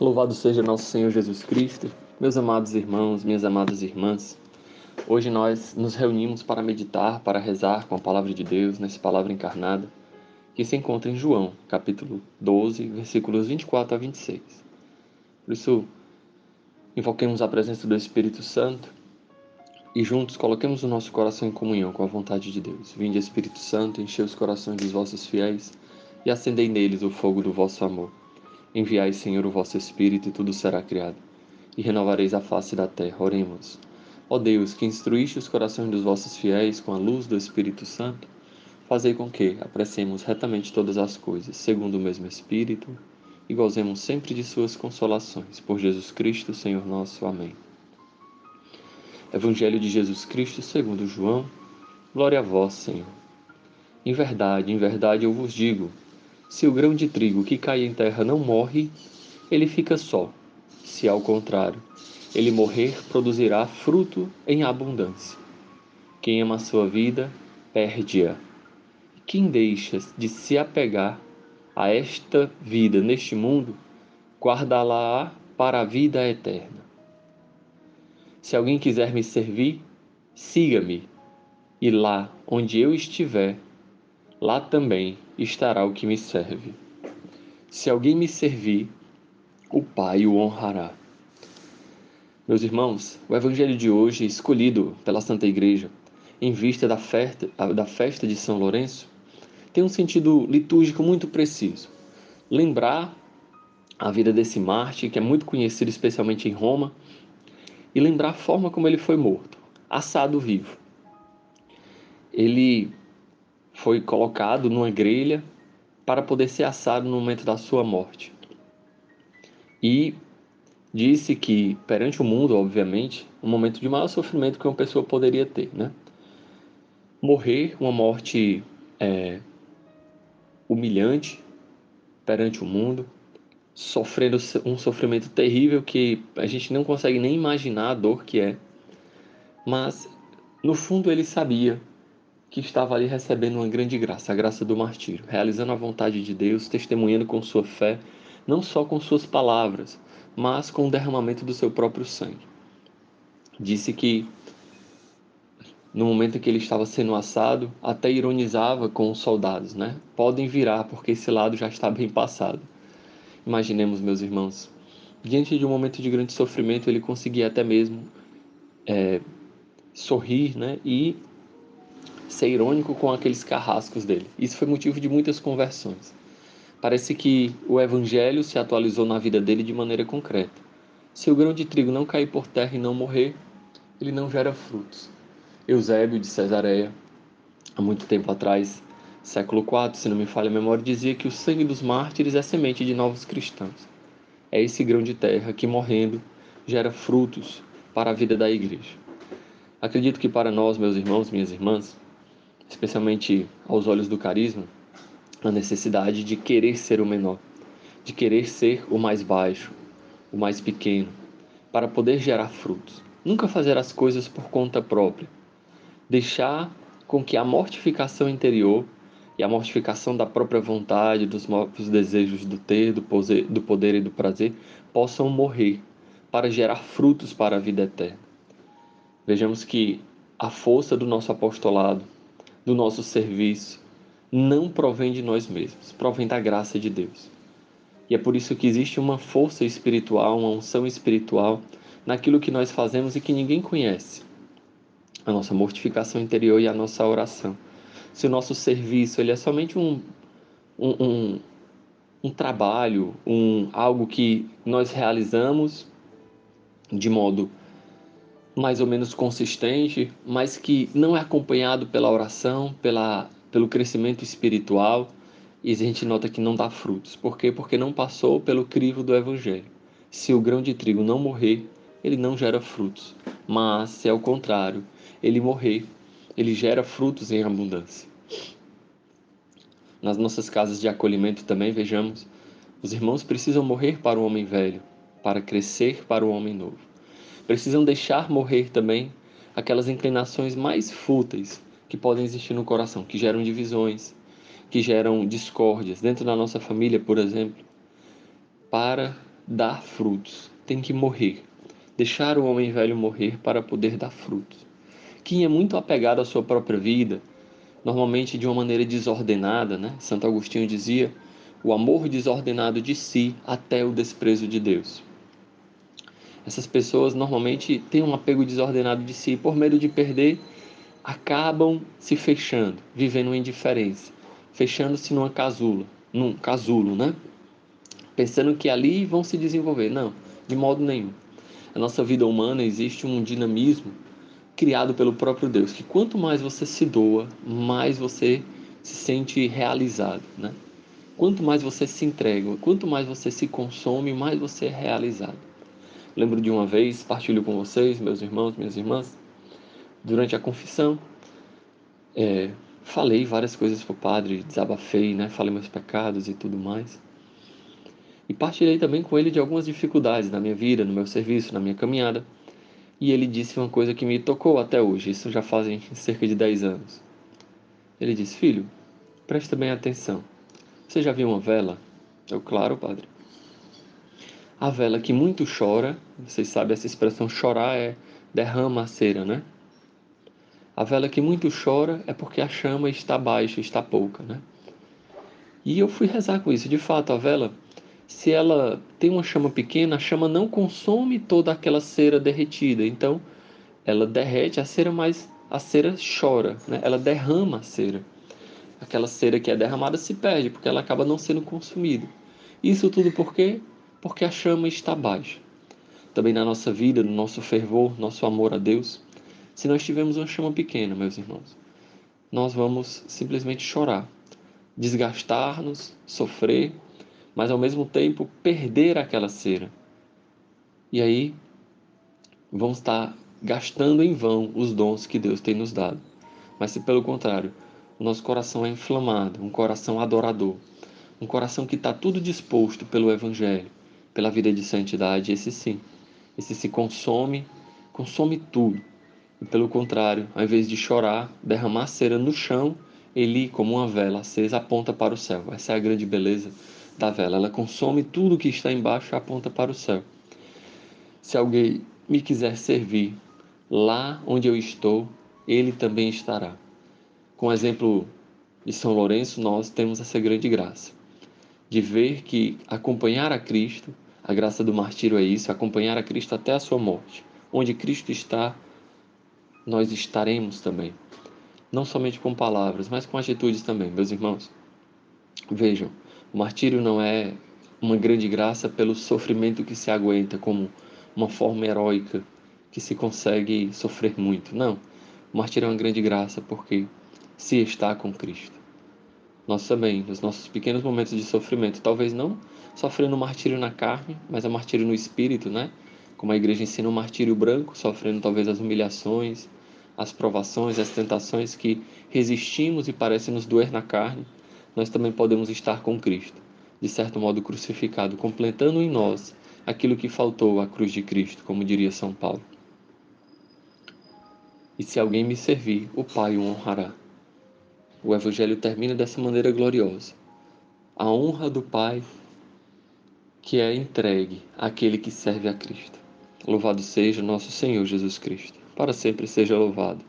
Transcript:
Louvado seja nosso Senhor Jesus Cristo, meus amados irmãos, minhas amadas irmãs. Hoje nós nos reunimos para meditar, para rezar com a Palavra de Deus, nessa Palavra encarnada, que se encontra em João, capítulo 12, versículos 24 a 26. Por isso, invoquemos a presença do Espírito Santo e juntos coloquemos o nosso coração em comunhão com a vontade de Deus. Vinde, Espírito Santo, enchei os corações dos vossos fiéis e acendei neles o fogo do vosso amor. Enviai, Senhor, o vosso Espírito, e tudo será criado, e renovareis a face da terra. Oremos. Ó Deus, que instruíste os corações dos vossos fiéis com a luz do Espírito Santo, fazei com que apreciemos retamente todas as coisas, segundo o mesmo Espírito, e gozemos sempre de suas consolações. Por Jesus Cristo, Senhor nosso. Amém. Evangelho de Jesus Cristo segundo João. Glória a vós, Senhor. Em verdade eu vos digo, se o grão de trigo que cai em terra não morre, ele fica só. Se ao contrário, ele morrer, produzirá fruto em abundância. Quem ama a sua vida, perde-a. Quem deixa de se apegar a esta vida neste mundo, guardá-la para a vida eterna. Se alguém quiser me servir, siga-me, e lá onde eu estiver, lá também estará o que me serve. Se alguém me servir, o Pai o honrará. Meus irmãos, o Evangelho de hoje, escolhido pela Santa Igreja, em vista da festa de São Lourenço, tem um sentido litúrgico muito preciso. Lembrar a vida desse mártir, que é muito conhecido especialmente em Roma, e lembrar a forma como ele foi morto, assado vivo. Ele foi colocado numa grelha para poder ser assado no momento da sua morte. E disse que, perante o mundo, obviamente, um momento de maior sofrimento que uma pessoa poderia ter, né? Morrer uma morte humilhante perante o mundo, sofrendo um sofrimento terrível que a gente não consegue nem imaginar a dor que é. Mas, no fundo, ele sabia que estava ali recebendo uma grande graça, a graça do martírio, realizando a vontade de Deus, testemunhando com sua fé, não só com suas palavras, mas com o derramamento do seu próprio sangue. Disse que, no momento em que ele estava sendo assado, até ironizava com os soldados, né? Podem virar, porque esse lado já está bem passado. Imaginemos, meus irmãos, diante de um momento de grande sofrimento, ele conseguia até mesmo sorrir, né? E ser irônico com aqueles carrascos dele. Isso foi motivo de muitas conversões. Parece que o Evangelho se atualizou na vida dele de maneira concreta. Se o grão de trigo não cair por terra e não morrer, ele não gera frutos. Eusébio de Cesareia, há muito tempo atrás, século IV, se não me falha a memória, dizia que o sangue dos mártires é semente de novos cristãos. É esse grão de terra que, morrendo, gera frutos para a vida da igreja. Acredito que para nós, meus irmãos, minhas irmãs, especialmente aos olhos do carisma, a necessidade de querer ser o menor, de querer ser o mais baixo, o mais pequeno, para poder gerar frutos. Nunca fazer as coisas por conta própria. Deixar com que a mortificação interior e a mortificação da própria vontade, dos desejos do ter, do poder e do prazer, possam morrer para gerar frutos para a vida eterna. Vejamos que a força do nosso apostolado, do nosso serviço, não provém de nós mesmos, provém da graça de Deus. E é por isso que existe uma força espiritual, uma unção espiritual naquilo que nós fazemos e que ninguém conhece. A nossa mortificação interior e a nossa oração. Se o nosso serviço ele é somente um trabalho, algo que nós realizamos de modo mais ou menos consistente, mas que não é acompanhado pela oração, pelo crescimento espiritual, e a gente nota que não dá frutos. Por quê? Porque não passou pelo crivo do Evangelho. Se o grão de trigo não morrer, ele não gera frutos. Mas, se ao contrário, ele morrer, ele gera frutos em abundância. Nas nossas casas de acolhimento também, vejamos, os irmãos precisam morrer para o homem velho, para crescer para o homem novo. Precisam deixar morrer também aquelas inclinações mais fúteis que podem existir no coração, que geram divisões, que geram discórdias dentro da nossa família, por exemplo, para dar frutos, tem que morrer. Deixar o homem velho morrer para poder dar frutos. Quem é muito apegado à sua própria vida, normalmente de uma maneira desordenada, né? Santo Agostinho dizia, o amor desordenado de si até o desprezo de Deus. Essas pessoas normalmente têm um apego desordenado de si, por medo de perder, acabam se fechando, vivendo uma indiferença, fechando-se num casulo, né? Pensando que ali vão se desenvolver. Não, de modo nenhum. Na nossa vida humana existe um dinamismo criado pelo próprio Deus, que quanto mais você se doa, mais você se sente realizado, né? Quanto mais você se entrega, quanto mais você se consome, mais você é realizado. Lembro de uma vez, partilho com vocês, meus irmãos, minhas irmãs, durante a confissão, falei várias coisas para o padre, desabafei, né? Falei meus pecados e tudo mais. E partilhei também com ele de algumas dificuldades na minha vida, no meu serviço, na minha caminhada. E ele disse uma coisa que me tocou até hoje, isso já fazem cerca de 10 anos. Ele disse, filho, presta bem atenção. Você já viu uma vela? Eu, claro, padre. A vela que muito chora, vocês sabem essa expressão chorar é derrama a cera, né? A vela que muito chora é porque a chama está baixa, está pouca, né? E eu fui rezar com isso. De fato, a vela, se ela tem uma chama pequena, a chama não consome toda aquela cera derretida. Então, ela derrete a cera, mas a cera chora, né? Ela derrama a cera. Aquela cera que é derramada se perde, porque ela acaba não sendo consumida. Isso tudo por quê? Porque a chama está baixa. Também na nossa vida, no nosso fervor, nosso amor a Deus, se nós tivermos uma chama pequena, meus irmãos, nós vamos simplesmente chorar, desgastar-nos, sofrer, mas ao mesmo tempo perder aquela cera. E aí vamos estar gastando em vão os dons que Deus tem nos dado. Mas se pelo contrário, o nosso coração é inflamado, um coração adorador, um coração que está tudo disposto pelo Evangelho, pela vida de santidade, esse sim, esse se consome, consome tudo. E pelo contrário, ao invés de chorar, derramar cera no chão, ele, como uma vela acesa, aponta para o céu. Essa é a grande beleza da vela. Ela consome tudo que está embaixo e aponta para o céu. Se alguém me quiser servir lá onde eu estou, ele também estará. Com o exemplo de São Lourenço, nós temos essa grande graça de ver que acompanhar a Cristo, a graça do martírio é isso, acompanhar a Cristo até a sua morte. Onde Cristo está, nós estaremos também. Não somente com palavras, mas com atitudes também, meus irmãos. Vejam, o martírio não é uma grande graça pelo sofrimento que se aguenta, como uma forma heróica que se consegue sofrer muito. Não, o martírio é uma grande graça porque se está com Cristo. Nós também, nos nossos pequenos momentos de sofrimento, talvez não sofrendo martírio na carne, mas a martírio no espírito, né? Como a igreja ensina o martírio branco, sofrendo talvez as humilhações, as provações, as tentações que resistimos e parecem nos doer na carne, nós também podemos estar com Cristo, de certo modo crucificado, completando em nós aquilo que faltou à cruz de Cristo, como diria São Paulo. E se alguém me servir, o Pai o honrará. O Evangelho termina dessa maneira gloriosa. A honra do Pai que é entregue àquele que serve a Cristo. Louvado seja nosso Senhor Jesus Cristo. Para sempre seja louvado.